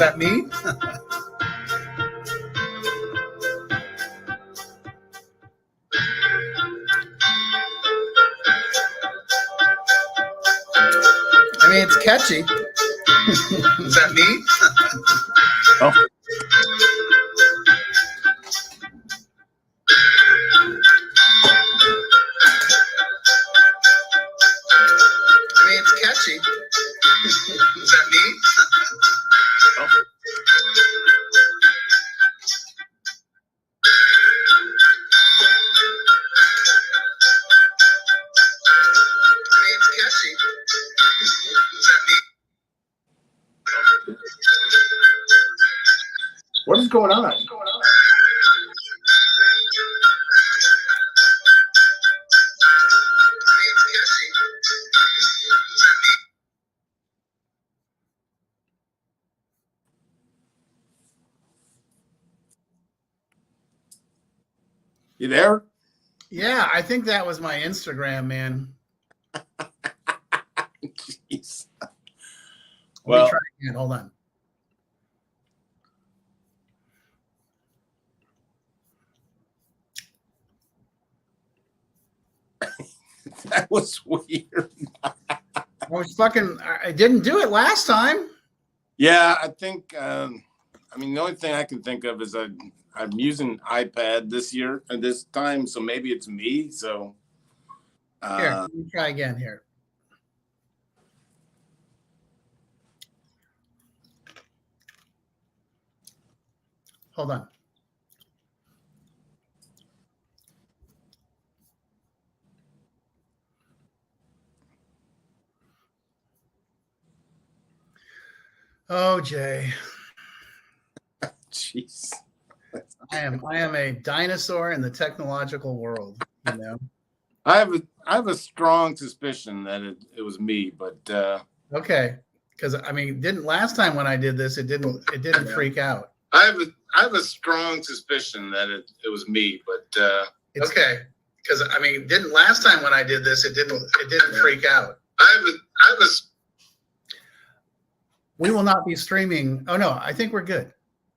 that me? I mean, it's catchy. Is that me? Oh. I mean, it's catchy. Is that me? Oh. I mean, it's catchy. Is that me? What is going on? You there? Yeah, I think that was my Instagram, man. Jeez. Let me try again. Hold on. That was weird. I didn't do it last time. Yeah, I think. I mean, the only thing I can think of is I'm using iPad this year and this time, so maybe it's me. So Here, let me try again here. Hold on. Oh, Jay. jeez. I am a dinosaur in the technological world, you know. I have a strong suspicion that it was me, but okay, because I mean, didn't last time when I did this, it didn't freak out. I have a strong suspicion that it was me, but okay, because I mean, didn't last time when I did this, it didn't freak out. I have a. We will not be streaming. Oh no, I think we're good.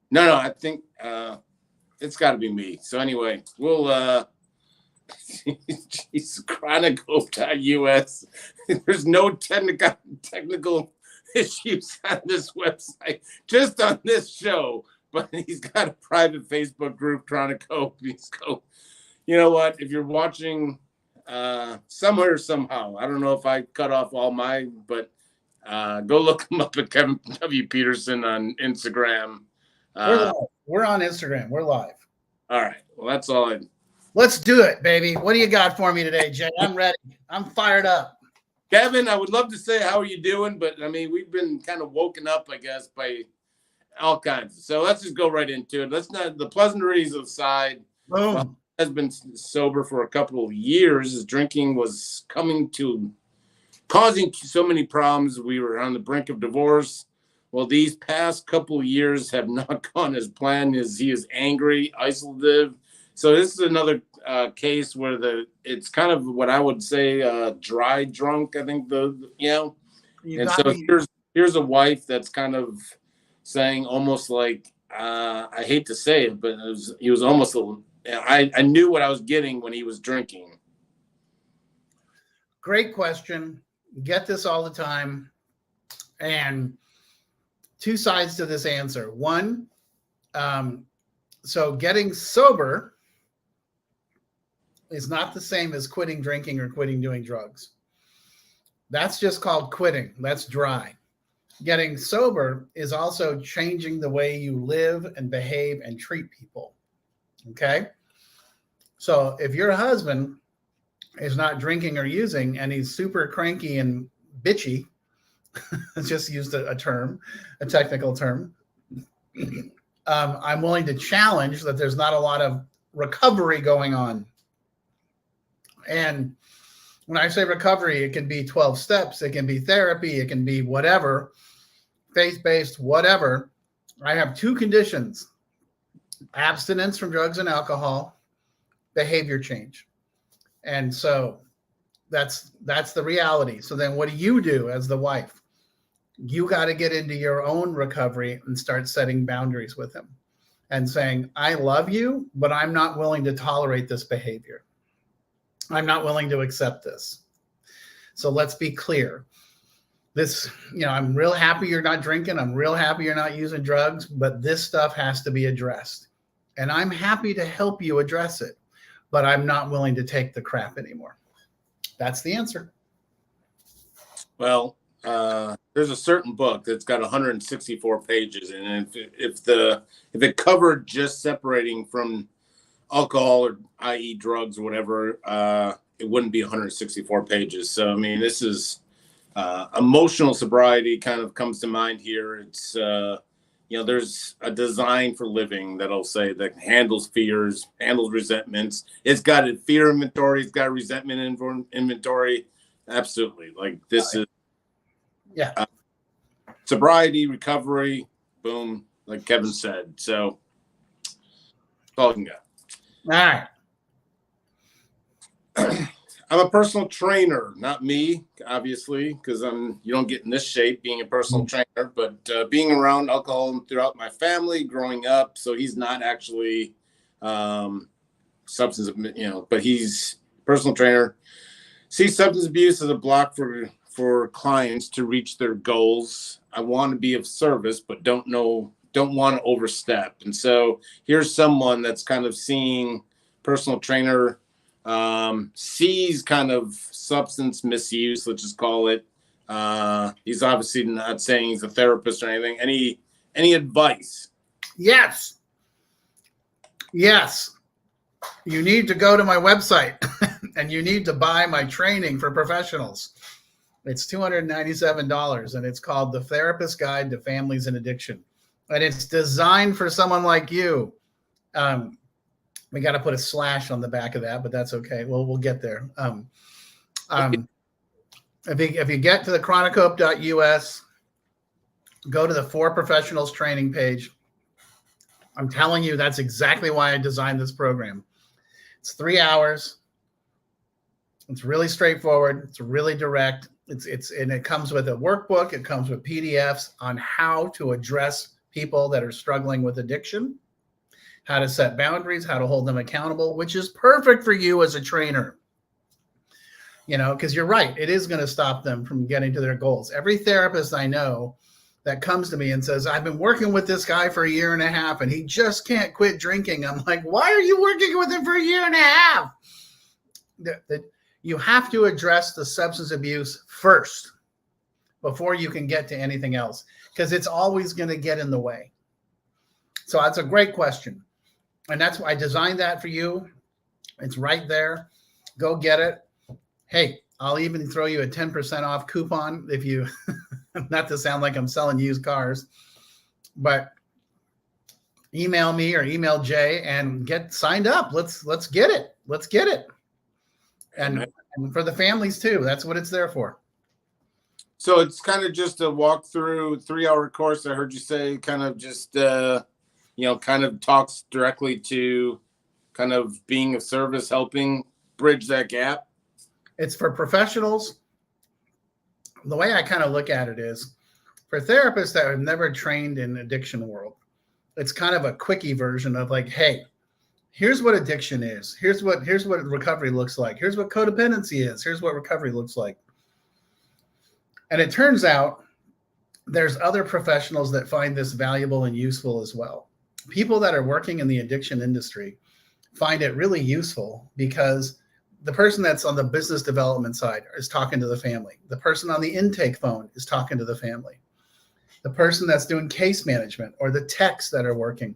No, I think it's got to be me. So anyway, we'll jeez, chronicle.us. There's no technical issues on this website, just on this show. But he's got a private Facebook group trying to cope. You know what? If you're watching somewhere somehow, I don't know if I cut off all mine, but go look him up at Kevin W. Petersen on Instagram. We're on Instagram. We're live. All right. Well, that's all. Let's do it, baby. What do you got for me today, Jay? I'm ready. I'm fired up. Kevin, I would love to say how are you doing, but I mean, we've been kind of woken up, I guess, by all kinds. So let's just go right into it. Let's not the pleasantries aside. Boom. Well, has been sober for a couple of years. His drinking was causing so many problems. We were on the brink of divorce. Well, these past couple of years have not gone as planned. He is angry, isolative. So this is another case where it's kind of what I would say dry drunk. I think here's a wife that's kind of saying almost like I hate to say it, but he was almost I knew what I was getting when he was drinking. Great question. Get this all the time, and two sides to this answer. One, so getting sober is not the same as quitting drinking or quitting doing drugs. That's just called quitting. That's dry. Getting sober is also changing the way you live and behave and treat people. Okay? So if your husband is not drinking or using and he's super cranky and bitchy, just used a technical term, I'm willing to challenge that there's not a lot of recovery going on. And when I say recovery, it can be 12 steps, it can be therapy, it can be whatever, faith-based, whatever. I have two conditions: abstinence from drugs and alcohol, behavior change. And so that's the reality. So then what do you do as the wife? You got to get into your own recovery and start setting boundaries with him and saying, I love you, but I'm not willing to tolerate this behavior. I'm not willing to accept this. So let's be clear. This, I'm real happy you're not drinking. I'm real happy you're not using drugs, but this stuff has to be addressed. And I'm happy to help you address it, but I'm not willing to take the crap anymore. That's the answer. Well, there's a certain book that's got 164 pages, and if it covered just separating from alcohol, or i.e. drugs or whatever, it wouldn't be 164 pages. So I mean, this is emotional sobriety kind of comes to mind here. It's there's a design for living that'll say that handles fears, handles resentments. It's got a fear inventory. It's got a resentment inventory. Absolutely. Like this is sobriety, recovery, boom, like Kevin said. So that's all I can got. All right. I'm a personal trainer, not me, obviously, because you don't get in this shape being a personal trainer, but being around alcohol throughout my family growing up. So he's not actually substance, but he's a personal trainer. See substance abuse as a block for clients to reach their goals. I want to be of service, but don't want to overstep. And so here's someone that's kind of seeing personal trainer, sees kind of substance misuse, let's just call it. He's obviously not saying he's a therapist or anything. Any advice? Yes. You need to go to my website and you need to buy my training for professionals. It's $297, and it's called The Therapist Guide to Families in Addiction. And it's designed for someone like you. We got to put a slash on the back of that, but that's okay. We'll get there. If you get to the chronicope.us, go to the For Professionals training page. I'm telling you, that's exactly why I designed this program. It's 3 hours. It's really straightforward. It's really direct. And it comes with a workbook. It comes with PDFs on how to address people that are struggling with addiction, how to set boundaries, how to hold them accountable, which is perfect for you as a trainer. Because you're right. It is going to stop them from getting to their goals. Every therapist I know that comes to me and says, I've been working with this guy for 1.5 years and he just can't quit drinking. I'm like, why are you working with him for 1.5 years? You have to address the substance abuse first before you can get to anything else, because it's always going to get in the way. So that's a great question. And that's why I designed that for you. It's right there. Go get it. Hey, I'll even throw you a 10% off coupon if you, not to sound like I'm selling used cars, but email me or email Jay and get signed up. Let's get it. Let's get it. And for the families too. That's what it's there for. So it's kind of just a walkthrough 3-hour course. I heard you say kind of just, kind of talks directly to kind of being of service, helping bridge that gap. It's for professionals. The way I kind of look at it is for therapists that have never trained in addiction world, it's kind of a quickie version of like, hey, here's what addiction is. Here's what recovery looks like. Here's what codependency is. Here's what recovery looks like. And it turns out there's other professionals that find this valuable and useful as well. People that are working in the addiction industry find it really useful because the person that's on the business development side is talking to the family. The person on the intake phone is talking to the family. The person that's doing case management or the techs that are working,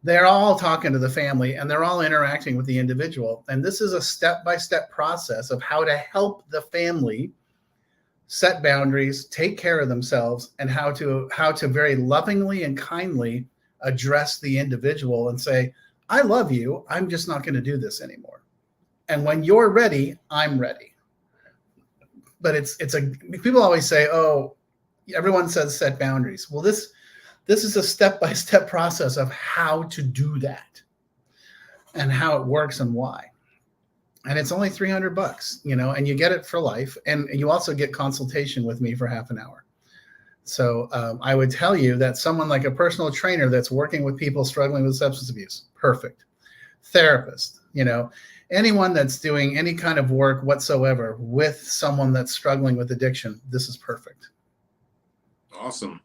they're all talking to the family and they're all interacting with the individual. And this is a step-by-step process of how to help the family set boundaries, take care of themselves, and how to very lovingly and kindly address the individual and say, I love you. I'm just not going to do this anymore. And when you're ready, I'm ready. But people always say, oh, everyone says set boundaries. Well, this is a step-by-step process of how to do that and how it works and why. And it's only $300, and you get it for life. And you also get consultation with me for half an hour. So I would tell you that someone like a personal trainer that's working with people struggling with substance abuse, perfect. Therapist, anyone that's doing any kind of work whatsoever with someone that's struggling with addiction, this is perfect. Awesome.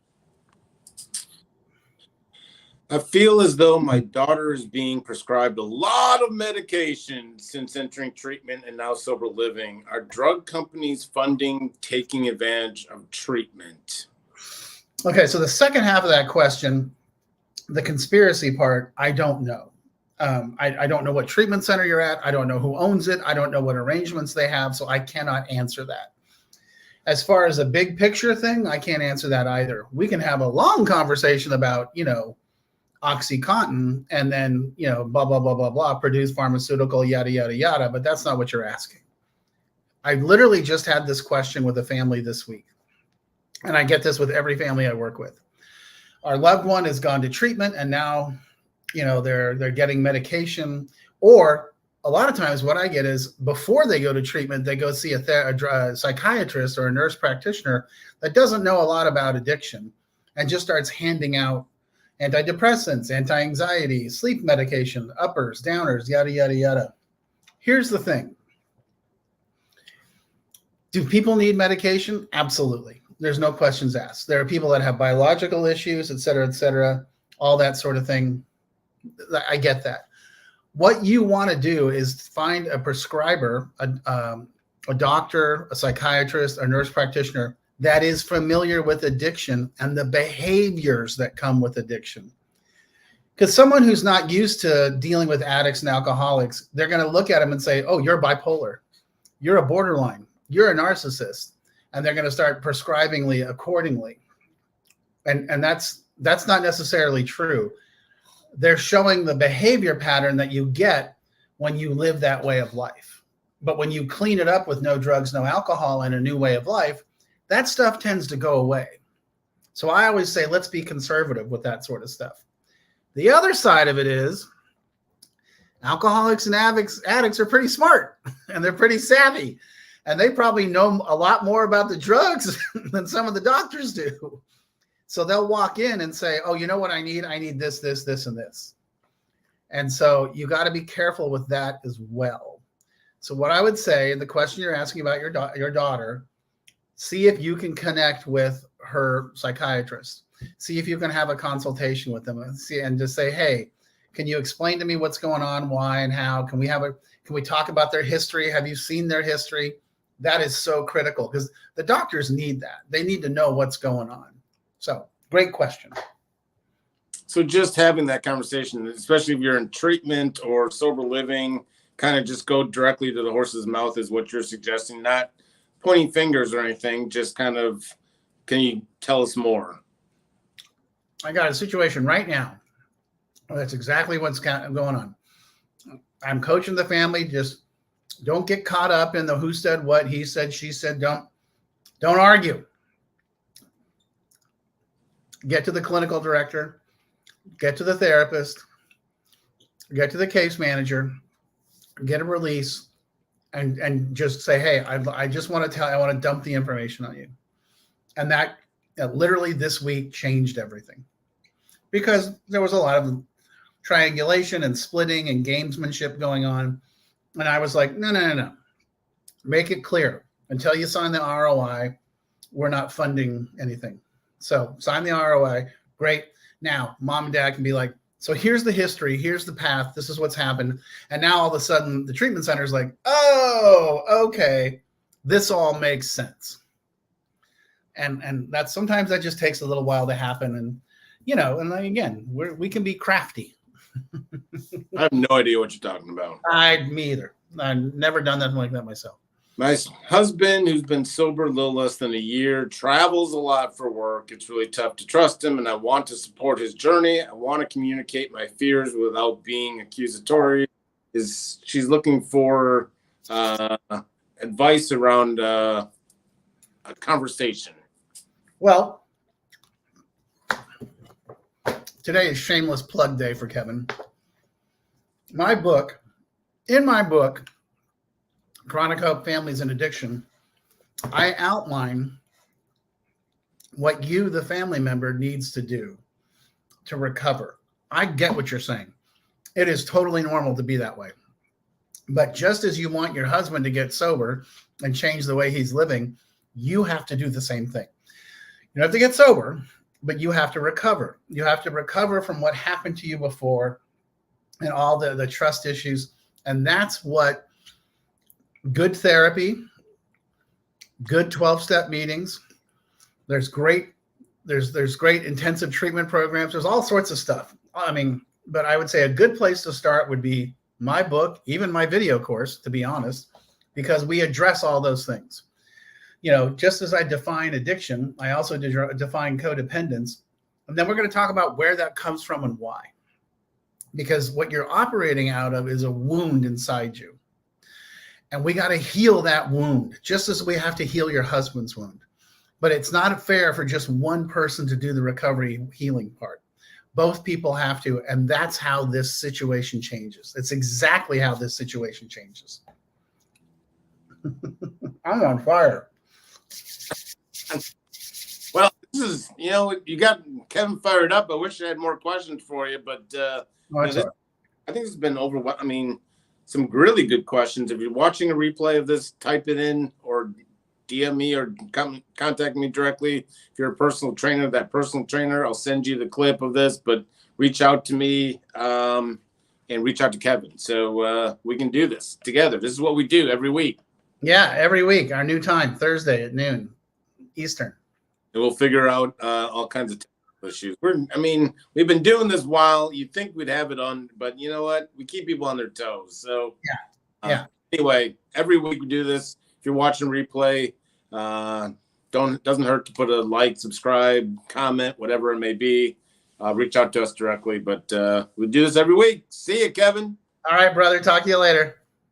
I feel as though my daughter is being prescribed a lot of medication since entering treatment and now sober living. Are drug companies funding taking advantage of treatment? Okay, so the second half of that question, the conspiracy part, I don't know. I don't know what treatment center you're at. I don't know who owns it. I don't know what arrangements they have, so I cannot answer that. As far as a big picture thing, I can't answer that either. We can have a long conversation about, OxyContin and then, blah, blah, blah, blah, blah, produce pharmaceutical, yada, yada, yada, but that's not what you're asking. I literally just had this question with a family this week, and I get this with every family I work with. Our loved one has gone to treatment, and now, they're getting medication, or a lot of times what I get is before they go to treatment, they go see a psychiatrist or a nurse practitioner that doesn't know a lot about addiction and just starts handing out antidepressants, anti-anxiety, sleep medication, uppers, downers, yada, yada, yada. Here's the thing. Do people need medication? Absolutely. There's no questions asked. There are people that have biological issues, et cetera, all that sort of thing. I get that. What you want to do is find a prescriber, a doctor, a psychiatrist, a nurse practitioner that is familiar with addiction and the behaviors that come with addiction. Because someone who's not used to dealing with addicts and alcoholics, they're going to look at them and say, oh, you're bipolar, you're a borderline, you're a narcissist. And they're going to start prescribing accordingly. And that's not necessarily true. They're showing the behavior pattern that you get when you live that way of life. But when you clean it up with no drugs, no alcohol, and a new way of life, that stuff tends to go away. So I always say, let's be conservative with that sort of stuff. The other side of it is alcoholics and addicts are pretty smart and they're pretty savvy. And they probably know a lot more about the drugs than some of the doctors do. So they'll walk in and say, oh, you know what I need? I need this, this, this, and this. And so you got to be careful with that as well. So what I would say, the question you're asking about your daughter, see if you can connect with her psychiatrist. See if you can have a consultation with them and just say, hey, can you explain to me what's going on, why and how? Can we talk about their history? Have you seen their history? That is so critical because the doctors need that. They need to know what's going on. So great question. So just having that conversation, especially if you're in treatment or sober living, kind of just go directly to the horse's mouth is what you're suggesting, not pointing fingers or anything, just kind of, can you tell us more? I got a situation right now. That's exactly what's going on. I'm coaching the family. Just don't get caught up in the who said what, he said, she said. Don't argue. Get to the clinical director, get to the therapist, get to the case manager, get a release, and just say, hey, I just want to I want to dump the information on you. And that literally this week changed everything because there was a lot of triangulation and splitting and gamesmanship going on. And I was like, no. Make it clear. Until you sign the ROI, we're not funding anything. So sign the ROI. Great. Now, mom and dad can be like, so here's the history. Here's the path. This is what's happened. And now all of a sudden, the treatment center is like, oh, okay. This all makes sense. And that's sometimes that just takes a little while to happen. And, and then again, we can be crafty. I have no idea what you're talking about. Me either. I've never done nothing like that myself. My husband, who's been sober a little less than a year, travels a lot for work. It's really tough to trust him, and I want to support his journey. I want to communicate my fears without being accusatory. She's looking for advice around a conversation. Well, today is shameless plug day for Kevin. In my book, Chronic Hope Families and Addiction, I outline what you, the family member, needs to do to recover. I get what you're saying. It is totally normal to be that way. But just as you want your husband to get sober and change the way he's living, you have to do the same thing. You don't have to get sober, but you have to recover. You have to recover from what happened to you before and all the trust issues. And that's what good therapy, good 12-step meetings, there's great intensive treatment programs. There's all sorts of stuff. I mean, but I would say a good place to start would be my book, even my video course, to be honest, because we address all those things. You know, just as I define addiction, I also define codependence. And then we're going to talk about where that comes from and why. Because what you're operating out of is a wound inside you. And we got to heal that wound, just as we have to heal your husband's wound. But it's not fair for just one person to do the recovery healing part. Both people have to, and that's how this situation changes. It's exactly how this situation changes. I'm on fire. Well, this is, you know, you got Kevin fired up. I wish I had more questions for you, but I think it's been overwhelming. I mean, some really good questions. If you're watching a replay of this, type it in or DM me or contact me directly. If you're a personal trainer, that personal trainer, I'll send you the clip of this, but reach out to me and reach out to Kevin. So we can do this together. This is what we do every week. Yeah, every week, our new time, Thursday at noon Eastern. And we'll figure out all kinds of issues. We've been doing this while. You'd think we'd have it on, but you know what? We keep people on their toes. So anyway, every week we do this. If you're watching replay, doesn't hurt to put a like, subscribe, comment, whatever it may be. Reach out to us directly. But we do this every week. See you, Kevin. All right, brother. Talk to you later.